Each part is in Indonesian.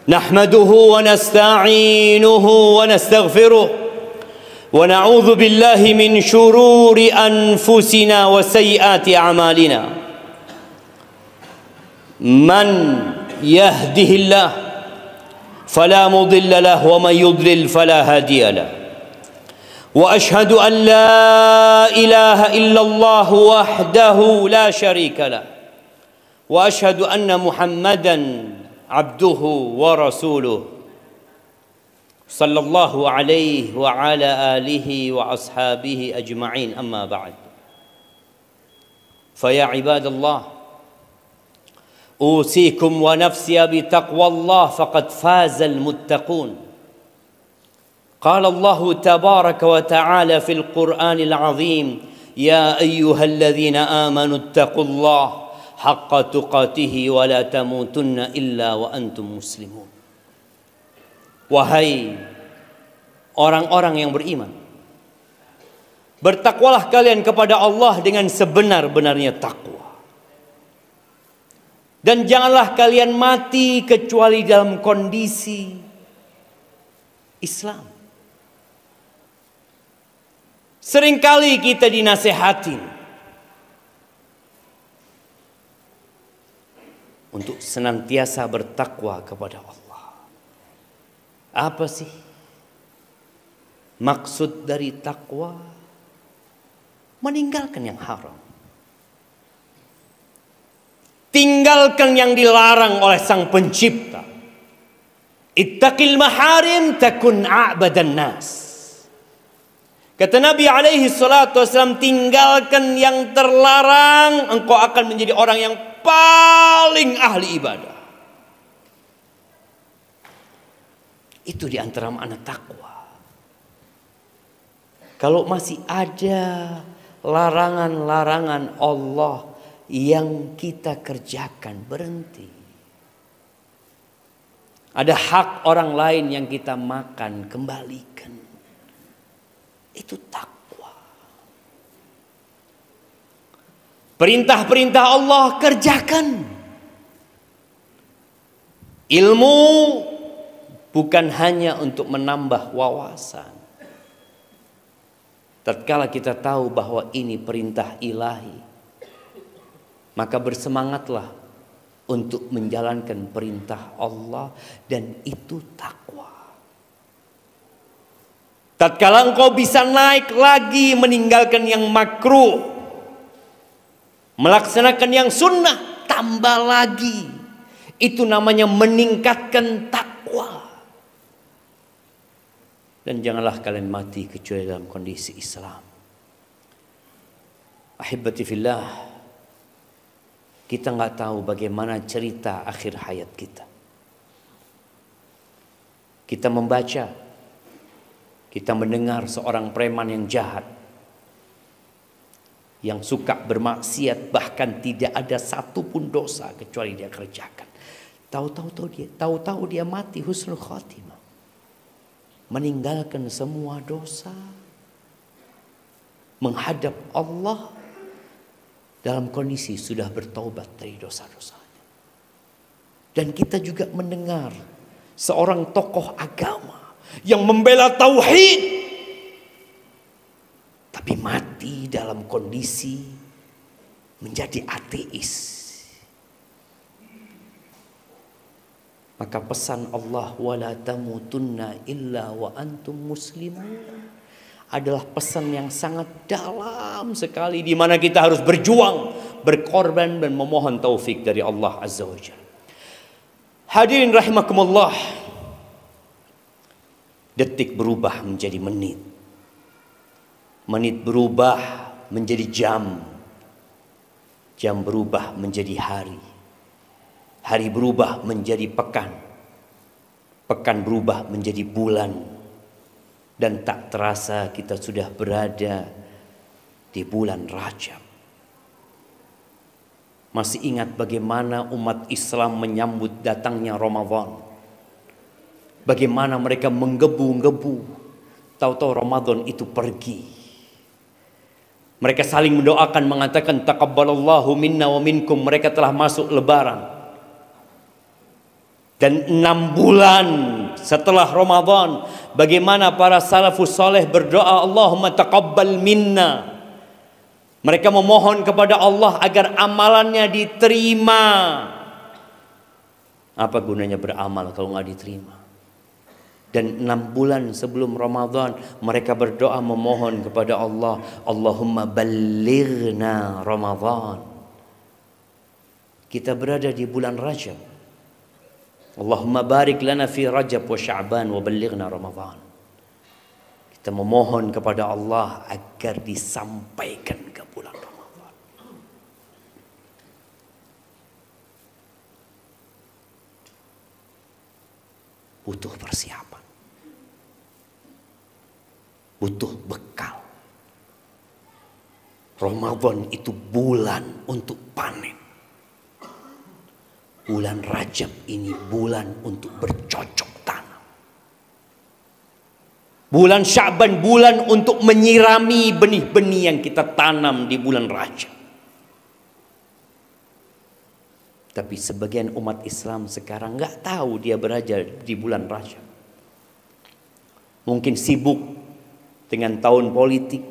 Nahmaduhu wa nasta'inuhu wa nastaghfiruh wa na'udzu billahi min syururi anfusina wa sayyiati a'malina. Man yahdihillah fala mudilla lahu wa man yudlil fala hadiya lahu. Wa ashhadu an la ilaha illallah wahdahu la syarika lahu. Wa ashhadu anna Muhammadan abduhu wa rasuluh sallallahu alaihi wa ala alihi wa ashabihi ajma'in, amma ba'd. Faya ibadallah, usikum wa nafsiya bi taqwallah faqad fazal muttaqun. Qala Allah tabaraka wa ta'ala fil Qur'anil azim, ya ayyuhalladzina amanu ittaqullah haqqa tuqatihi wa la tamutunna illa wa antum muslimun. Wahai orang-orang yang beriman, bertakwalah kalian kepada Allah dengan sebenar-benarnya takwa. Dan janganlah kalian mati kecuali dalam kondisi Islam. Seringkali kita dinasehatin untuk senantiasa bertakwa kepada Allah. Apa sih maksud dari takwa? Meninggalkan yang haram, tinggalkan yang dilarang oleh Sang Pencipta. Ittaqil maharim takun a'badan nas. Kata Nabi alaihi salatu wasallam, tinggalkan yang terlarang, engkau akan menjadi orang yang paling ahli ibadah. Itu di antara makna takwa. Kalau masih ada larangan-larangan Allah yang kita kerjakan, berhenti. Ada hak orang lain yang kita makan, kembalikan. Itu takwa. Perintah-perintah Allah kerjakan. Ilmu bukan hanya untuk menambah wawasan. Tatkala kita tahu bahwa ini perintah ilahi, maka bersemangatlah untuk menjalankan perintah Allah, dan itu takwa. Tatkala engkau bisa naik lagi meninggalkan yang makruh, melaksanakan yang sunnah, tambah lagi. Itu namanya meningkatkan takwa. Dan janganlah kalian mati kecuali dalam kondisi Islam. Ahibati fillah, kita nggak tahu bagaimana cerita akhir hayat kita. Kita membaca, kita mendengar seorang preman yang jahat, yang suka bermaksiat, bahkan tidak ada satupun dosa kecuali dia kerjakan. Tahu-tahu dia mati husnul khatimah, meninggalkan semua dosa, menghadap Allah dalam kondisi sudah bertaubat dari dosa-dosanya. Dan kita juga mendengar seorang tokoh agama yang membela tauhid, tapi mati dalam kondisi menjadi ateis. Maka pesan Allah, wala tamutunna illa wa antum muslimun, adalah pesan yang sangat dalam sekali, di mana kita harus berjuang, berkorban, dan memohon taufik dari Allah Azza wa Jalla. Hadirin rahimakumullah, detik berubah menjadi menit, menit berubah menjadi jam, jam berubah menjadi hari, hari berubah menjadi pekan, pekan berubah menjadi bulan, dan tak terasa kita sudah berada di bulan Rajab. Masih ingat bagaimana umat Islam menyambut datangnya Ramadan? Bagaimana mereka menggebu-gebu, tahu-tahu Ramadan itu pergi. Mereka saling mendoakan, mengatakan taqabbalallahu minna wa minkum. Mereka telah masuk lebaran. Dan 6 bulan setelah Ramadan, bagaimana para salafus soleh berdoa, Allahumma taqabbal minna. Mereka memohon kepada Allah agar amalannya diterima. Apa gunanya beramal kalau nggak diterima? Dan 6 bulan sebelum Ramadan mereka berdoa memohon kepada Allah, Allahumma ballighna Ramadan. Kita berada di bulan Rajab. Allahumma barik lana fi Rajab wa Sya'ban wa ballighna Ramadan. Kita memohon kepada Allah agar disampaikan ke bulan Ramadan. Butuh persiapan. Butuh bekal. Ramadan itu bulan untuk panen. Bulan Rajab ini bulan untuk bercocok tanam. Bulan Sya'ban bulan untuk menyirami benih-benih yang kita tanam di bulan Rajab. Tapi sebagian umat Islam sekarang nggak tahu dia berada di bulan Rajab. Mungkin sibuk dengan tahun politik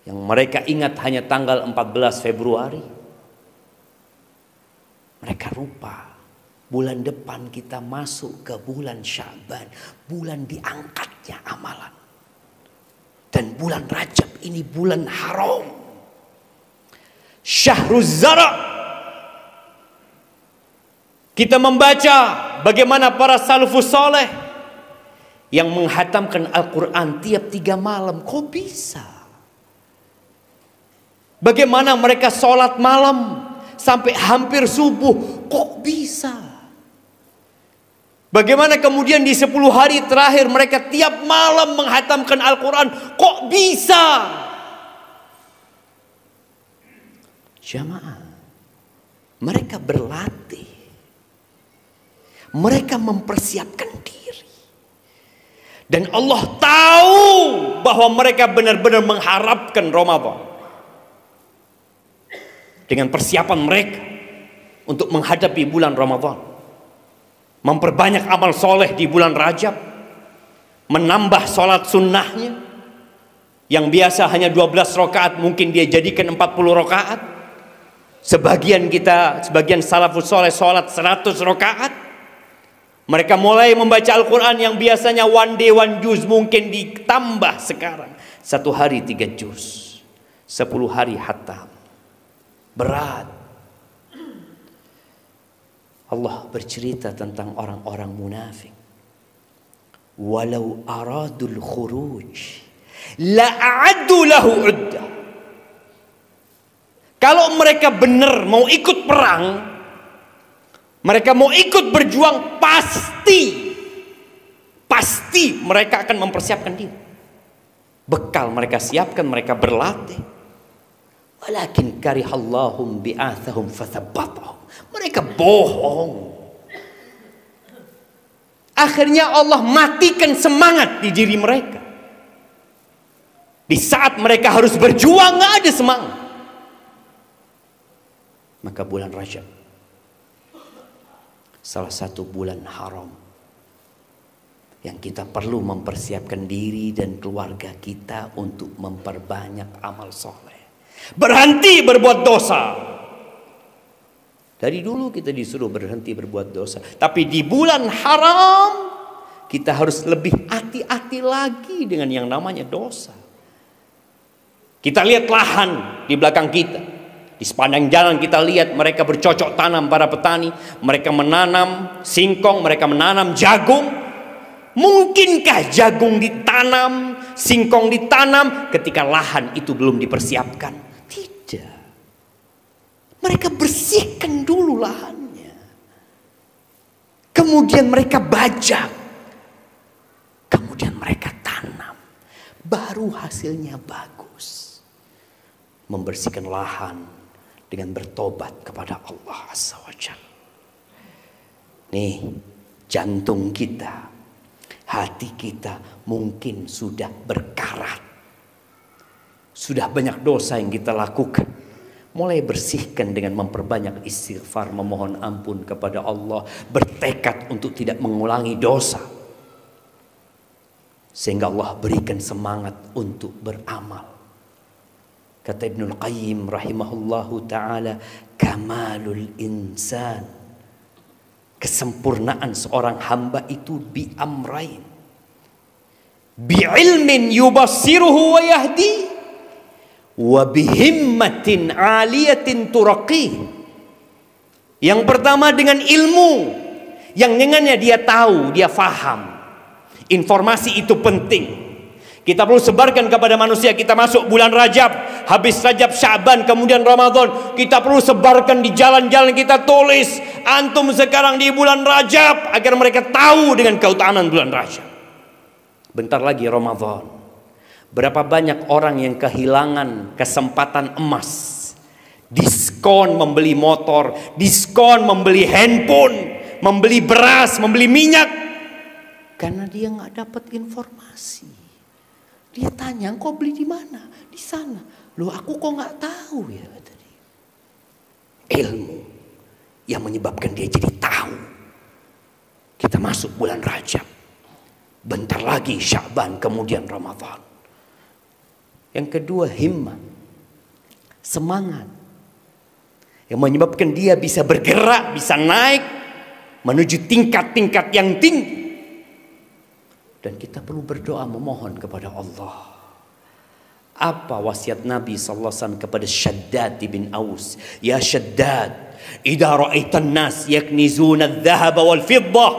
yang mereka ingat hanya tanggal 14 Februari. Mereka lupa bulan depan kita masuk ke bulan Sya'ban, bulan diangkatnya amalan. Dan bulan Rajab ini bulan haram. Syahruz Zara'. Kita membaca bagaimana para salafus soleh yang menghatamkan Al-Quran tiap 3 malam. Kok bisa? Bagaimana mereka sholat malam sampai hampir subuh? Kok bisa? Bagaimana kemudian di 10 hari terakhir mereka tiap malam menghatamkan Al-Quran? Kok bisa? Jamaah, mereka berlatih. Mereka mempersiapkan diri. Dan Allah tahu bahwa mereka benar-benar mengharapkan Ramadan. Dengan persiapan mereka untuk menghadapi bulan Ramadan. Memperbanyak amal soleh di bulan Rajab. Menambah sholat sunnahnya. Yang biasa hanya 12 rakaat, mungkin dia jadikan 40 rakaat. Sebagian salafus soleh sholat 100 rakaat. Mereka mulai membaca Al-Quran yang biasanya one day one juz, mungkin ditambah sekarang 1 hari 3 juz, 10 hari hatam. Berat. Allah bercerita tentang orang-orang munafik. Walau aradul khuruj la'addu lahu uddah. Kalau mereka benar mau ikut perang, mereka mau ikut berjuang, pasti mereka akan mempersiapkan diri. Bekal mereka siapkan, mereka berlatih. Walakin karihallahum bi'athahum fathabbatahum. Mereka bohong. Akhirnya Allah matikan semangat di diri mereka. Di saat mereka harus berjuang, nggak ada semangat. Maka bulan Rajab salah satu bulan haram yang kita perlu mempersiapkan diri dan keluarga kita untuk memperbanyak amal soleh. Berhenti berbuat dosa. Dari dulu kita disuruh berhenti berbuat dosa. Tapi di bulan haram kita harus lebih hati-hati lagi dengan yang namanya dosa. Kita lihat lahan di belakang kita. Di sepanjang jalan kita lihat mereka bercocok tanam, para petani. Mereka menanam singkong, mereka menanam jagung. Mungkinkah jagung ditanam, singkong ditanam ketika lahan itu belum dipersiapkan? Tidak. Mereka bersihkan dulu lahannya. Kemudian mereka bajak. Kemudian mereka tanam. Baru hasilnya bagus. Membersihkan lahan dengan bertobat kepada Allah Azza wa Jalla. Nih, jantung kita, hati kita mungkin sudah berkarat. Sudah banyak dosa yang kita lakukan. Mulai bersihkan dengan memperbanyak istighfar, memohon ampun kepada Allah, bertekad untuk tidak mengulangi dosa. Sehingga Allah berikan semangat untuk beramal. Kata Ibnul Qayyim rahimahullahu ta'ala, kamalul insan, kesempurnaan seorang hamba itu bi amrain, bi ilmin yubassiruhu wa yahdi, wa bihimmatin aliyatin turaqih. Yang pertama dengan ilmu yang dengannya dia tahu, dia faham. Informasi itu penting. Kita perlu sebarkan kepada manusia. Kita masuk bulan Rajab, habis Rajab, Sya'ban, kemudian Ramadan. Kita perlu sebarkan di jalan-jalan, kita tulis, antum sekarang di bulan Rajab, agar mereka tahu dengan keutamaan bulan Rajab. Bentar lagi Ramadan. Berapa banyak orang yang kehilangan kesempatan emas. Diskon membeli motor, diskon membeli handphone, membeli beras, membeli minyak. Karena dia nggak dapat informasi. Dia tanya, kau beli di mana? Di sana. Loh, aku kok nggak tahu ya, kata dia. Ilmu yang menyebabkan dia jadi tahu. Kita masuk bulan Rajab. Bentar lagi Sya'ban, kemudian Ramadan. Yang kedua, himmah. Semangat. Yang menyebabkan dia bisa bergerak, bisa naik menuju tingkat-tingkat yang tinggi. Dan kita perlu berdoa memohon kepada Allah. Apa wasiat Nabi SAW kepada Shaddad bin Aus? Ya Shaddad, idza ra'aitan nas yaknizuna adh-dhahaba wal fiddah,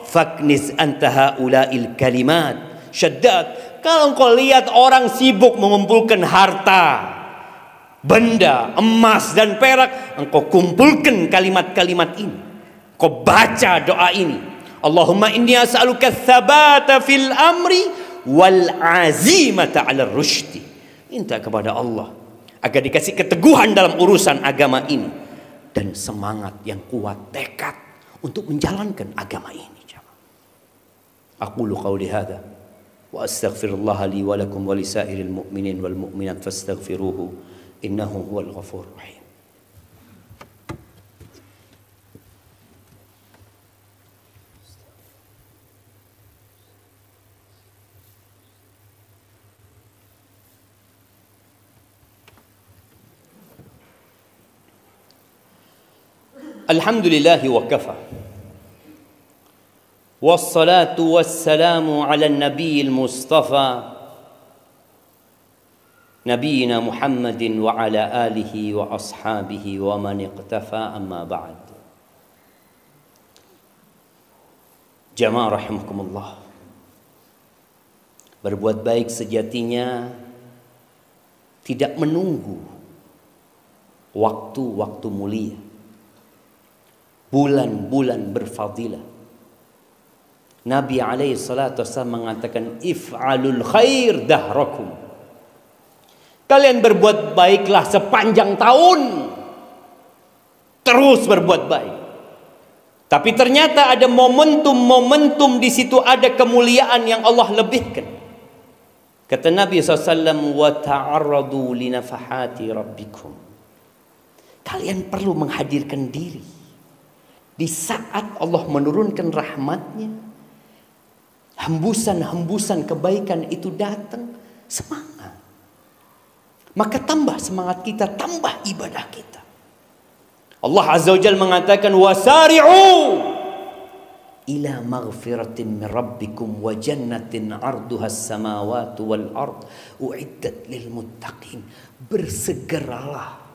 fakniz anta haula'il kalimat. Shaddad, kalau engkau lihat orang sibuk mengumpulkan harta, benda, emas dan perak, engkau kumpulkan kalimat-kalimat ini. Kau baca doa ini. Allahumma inni as'aluka tsabata fil amri wal azimata 'ala rusydi. Minta kepada Allah agar dikasih keteguhan dalam urusan agama ini dan semangat yang kuat, tekad untuk menjalankan agama ini. Aqulu qauli hadza wa astaghfirullah li wa lakum wa lisairil mu'minin wal mu'minat fastaghfiruhu innahu huwal ghafurur rahim. Alhamdulillahi wa kafa. Wassalatu wassalamu ala nabiyil mustafa nabiyina Muhammadin wa ala alihi wa ashabihi wa man iqtafa, amma ba'd. Jamaah rahimakumullah. Berbuat baik sejatinya tidak menunggu waktu-waktu mulia, bulan-bulan berfadilah. Nabi alaihi salatu wasallam mengatakan, if'alul khair dahrakum. Kalian berbuat baiklah sepanjang tahun. Terus berbuat baik. Tapi ternyata ada momentum-momentum di situ, ada kemuliaan yang Allah lebihkan. Kata Nabi SAW, wa ta'arradu li nafahati rabbikum. Kalian perlu menghadirkan diri di saat Allah menurunkan rahmatnya, hembusan-hembusan kebaikan itu datang, semangat. Maka tambah semangat kita, tambah ibadah kita. Allah Azza wa Jalla mengatakan, wasari'u ila maghfiratin min rabbikum wa jannatin 'arduha as-samawati wal ard u'iddat lil muttaqin. Bersegeralah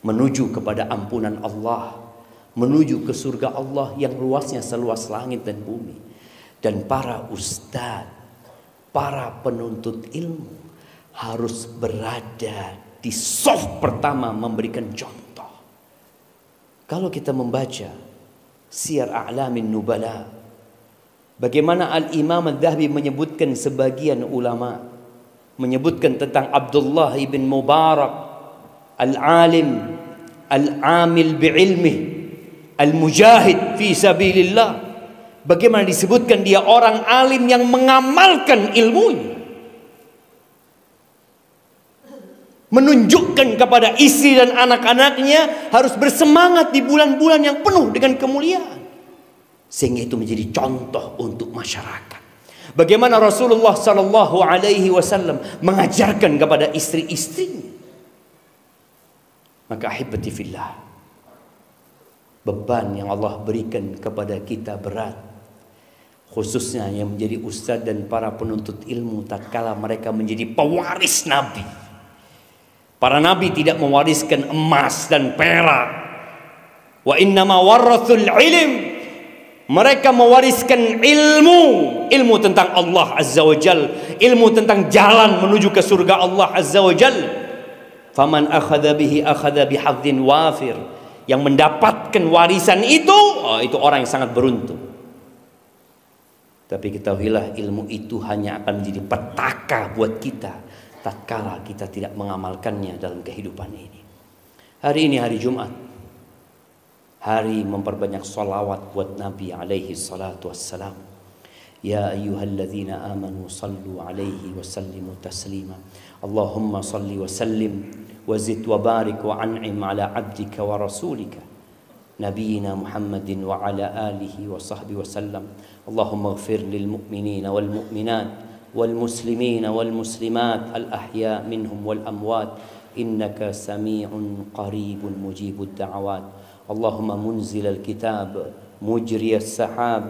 menuju kepada ampunan Allah, menuju ke surga Allah yang luasnya seluas langit dan bumi. Dan para ustadz, para penuntut ilmu harus berada di saf pertama memberikan contoh. Kalau kita membaca Siyar A'lamin Nubala, bagaimana Al-Imam Adz-Dzahabi menyebutkan sebagian ulama, menyebutkan tentang Abdullah ibn Mubarak, al-alim, al-amil bi'ilmih, al-mujahid fi sabilillah. Bagaimana disebutkan dia orang alim yang mengamalkan ilmunya. menunjukkan kepada istri dan anak-anaknya harus bersemangat di bulan-bulan yang penuh dengan kemuliaan. Sehingga itu menjadi contoh untuk masyarakat. Bagaimana Rasulullah Sallallahu Alaihi Wasallam mengajarkan kepada istri-istrinya. Maka ahibati fillah, beban yang Allah berikan kepada kita berat, khususnya yang menjadi ustadz dan para penuntut ilmu tatkala mereka menjadi pewaris Nabi. Para nabi tidak mewariskan emas dan perak. Wa innama warathul ilm. Mereka mewariskan ilmu, ilmu tentang Allah Azza wa Jal, ilmu tentang jalan menuju ke surga Allah Azza wa Jal. Faman akhadha bihi akhadha bihadzin wafir. Yang mendapatkan warisan itu orang yang sangat beruntung. Tapi ketahuilah, ilmu itu hanya akan menjadi petaka buat kita tatkala kita tidak mengamalkannya dalam kehidupan ini. Hari ini hari Jumat, hari memperbanyak salawat buat Nabi alaihi salatu wassalam. Ya ayyuhalladzina amanu sallu alaihi wa sallimu taslima. Allahumma salli wa sallim wa zid wa barik wa an'im ala abdika wa rasulika nabiyina Muhammadin wa ala alihi wa sahbihi wa sallam. Allahumma ighfir lil mu'minina wal mu'minat والمسلمين والمسلمات الأحياء منهم والأموات إنك سميع قريب مجيب الدعوات. اللهم منزل الكتاب مجري السحاب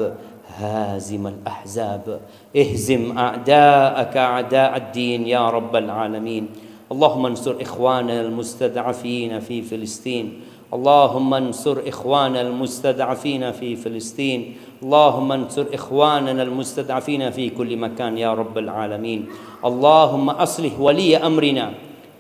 هازم الأحزاب اهزم أعداءك أعداء الدين يا رب العالمين. اللهم انصر إخواننا المستضعفين في فلسطين. اللهم انصر إخواننا المستضعفين في فلسطين. اللهم انصر إخواننا المستضعفين في كل مكان يا رب العالمين. اللهم أصلح ولي أمرنا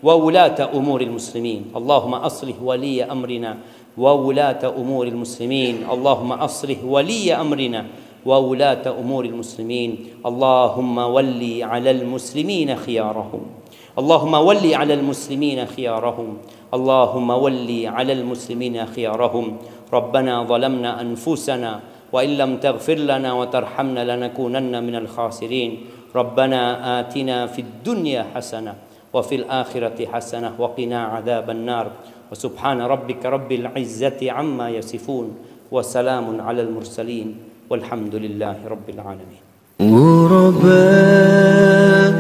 وولاة أمور المسلمين. اللهم أصلح ولي أمرنا وولاة أمور المسلمين. اللهم أصلح ولي أمرنا وولاة أمور المسلمين. اللهم ولي على المسلمين خيارهم. اللهم ولي على المسلمين خيارهم. اللهم ولي على المسلمين خيارهم. ربنا ظلمنا أنفسنا وإن لم تغفر لنا وترحمنا لنكونن من الخاسرين. ربنا آتنا في الدنيا حسنة وفي الآخرة حسنة وقنا عذاب النار. وسبحان ربك رب العزة عما يصفون وسلام على المرسلين والحمد لله رب العالمين. غرباء